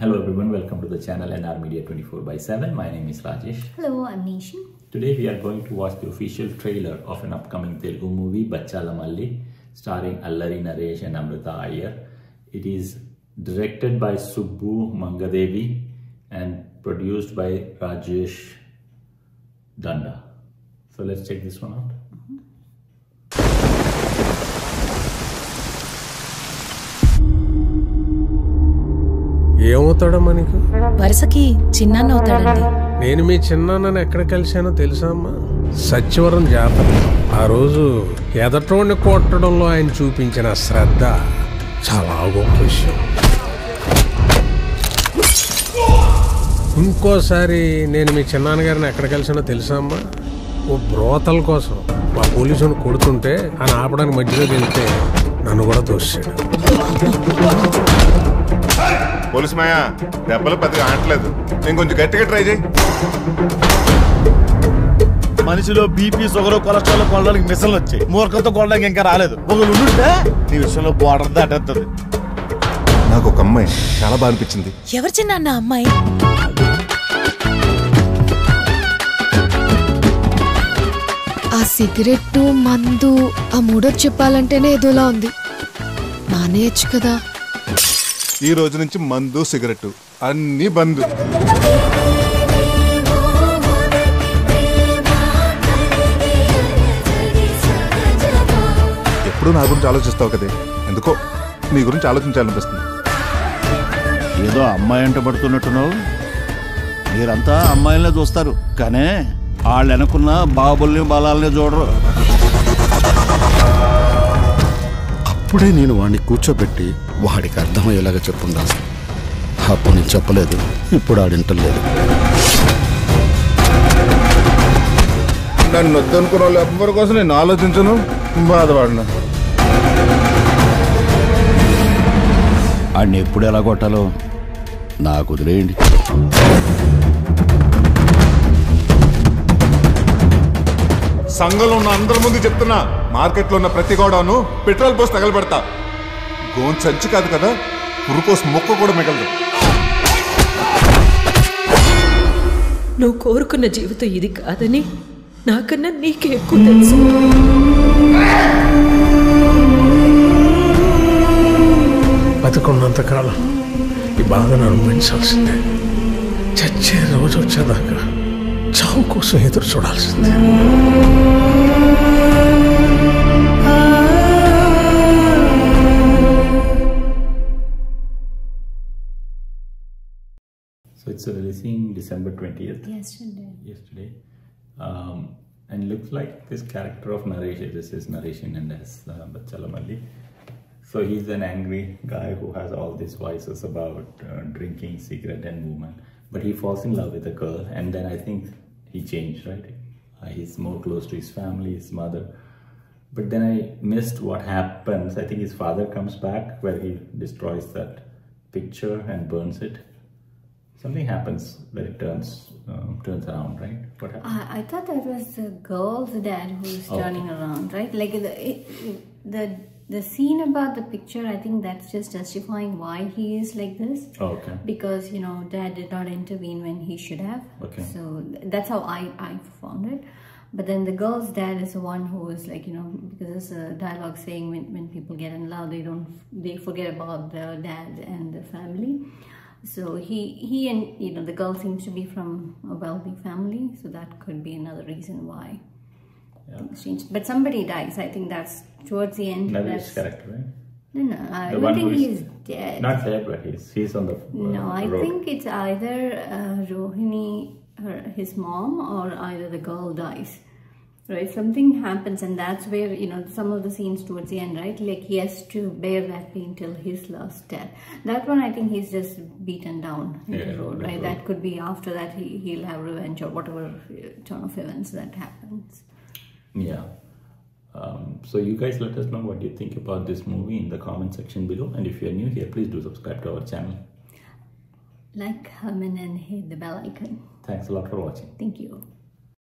Hello everyone, welcome to the channel NR Media 24/7. My name is Rajesh. Hello, I'm Nishan. Today we are going to watch the official trailer of an upcoming Telugu movie, Bachala Malli, starring Allari Naresh and Amrita Iyer. It is directed by Subbu Mangadevi and produced by Rajesh Danda. So let's check this one out. ఏమవుతాడమ్మా నీకు? వరుసకి చిన్నాన్న అవుతాడండి. నేను మీ చిన్నాన్నని ఎక్కడ కలిశానో తెలుసా అమ్మా? సత్యవరం జాతర. ఆ రోజు ఎదటోడిని కొట్టడంలో ఆయన చూపించిన శ్రద్ధ చాలా గొప్ప విషయం. ఇంకోసారి నేను మీ చిన్నాన్నగారిని ఎక్కడ కలిసానో తెలుసా అమ్మా? ఓ బ్రోతల కోసం మా పోలీసుని కొడుతుంటే ఆయన ఆపడానికి మధ్యలోకి వెళ్తే నన్ను కూడా తోసాడు. పోలీసు మాయా దెబ్బలు పెద్దగా ఆడలేదు, నేను కొంచెం గట్టిగా ట్రై చేయి. మనిషిలో బీపీ షుగర్ కొలెస్ట్రాల్ కొనడానికి మిషన్లు వచ్చాయి, మూర్ఖంతో కొనడానికి ఇంకా రాలేదు. ఒకళ్ళు ఉంటే నీ విషయంలో బోర్డర్ దాటేస్తుంది. నాకు ఒక అమ్మాయి చాలా బాగా అనిపించింది. ఎవరు చిన్నాన్న అమ్మాయి? ఆ సిగరెట్ మందు ఆ మూడో చెప్పాలంటేనే ఏదోలా ఉంది. మానేయచ్చు కదా. ఈ రోజు నుంచి మందు సిగరెట్ అన్ని బంద్. ఎప్పుడు నా గురించి ఆలోచిస్తావు కదే, ఎందుకో నీ గురించి ఆలోచించాలనిపిస్తుంది. ఏదో అమ్మాయి అంట పడుతున్నట్టున్నావు. మీరంతా అమ్మాయిలనే చూస్తారు, కానీ వాళ్ళు వెనకున్న బాబుల్ని బలాల్ని చూడరు. అప్పుడే నేను వాడిని కూర్చోబెట్టి వాడికి అర్థమయ్యేలాగా చెప్పుండాల్సి. అప్పుడు నేను చెప్పలేదు, ఇప్పుడు ఆడింటలేదు. నన్ను వద్దనుకున్న వాళ్ళు ఎవరి కోసం నేను ఆలోచించను, బాధపడను. వాడిని ఎప్పుడు ఎలా కొట్టాలో నాకు వదిలేయండి. సంఘంలో ఉన్న అందరి ముందు చెప్తున్నా, మార్కెట్లో ఉన్న ప్రతి గోడను పెట్రోల్ పోసి తగలబెడతా. గోన్ సంచి కాదు కదా, పురుకోసి మొక్క కూడా మిగలదు. నువ్వు కోరుకున్న జీవితం ఇది కాదని నాకన్నా నీకే ఎక్కువ తెలుసు. బతుకున్నంతకాలం ఈ బాధను అనుభవించాల్సిందే. చచ్చే రోజు వచ్చేదాకా చావు కోసం ఎదురు చూడాల్సిందే. So it's releasing December 20th. Yesterday. And looks like this character of Naresh, this is Naresh and as Bachala Malli. So he's an angry guy who has all these vices about drinking, cigarette and women. But he falls in love with a girl and then I think he changed, right? He's more close to his family, his mother. But then I missed what happens. I think his father comes back where he destroys that picture and burns it. Something happens where it turns around, right? What happens? I thought that was the girl's dad who is turning around, right? Like the scene about the picture, I think that's just justifying why he is like this. Okay. Because, you know, dad did not intervene when he should have. Okay. So that's how I found it. But then the girl's dad is the one who is like, you know, because there's a dialogue saying when people get in love, they forget about the dad and the family. So he and, you know, the girl seems to be from a wealthy family, so that could be another reason why things change. But somebody dies. I think that's towards the end. Naresh's character, right? No, I don't think he's dead. Not dead, but he's on the no, I road. think it's either Rohini, his mom, or either the girl dies. Right, something happens, and that's where, you know, some of the scenes towards the end, right, like he has to bear that pain till his last death. That one, I think he's just beaten down in the road, right? That could be after that he'll have revenge or whatever turn of events that happens. Yeah. So you guys let us know what you think about this movie in the comment section below, and if you're new here, please do subscribe to our channel. Like, comment and hit the bell icon. Thanks a lot for watching. Thank you.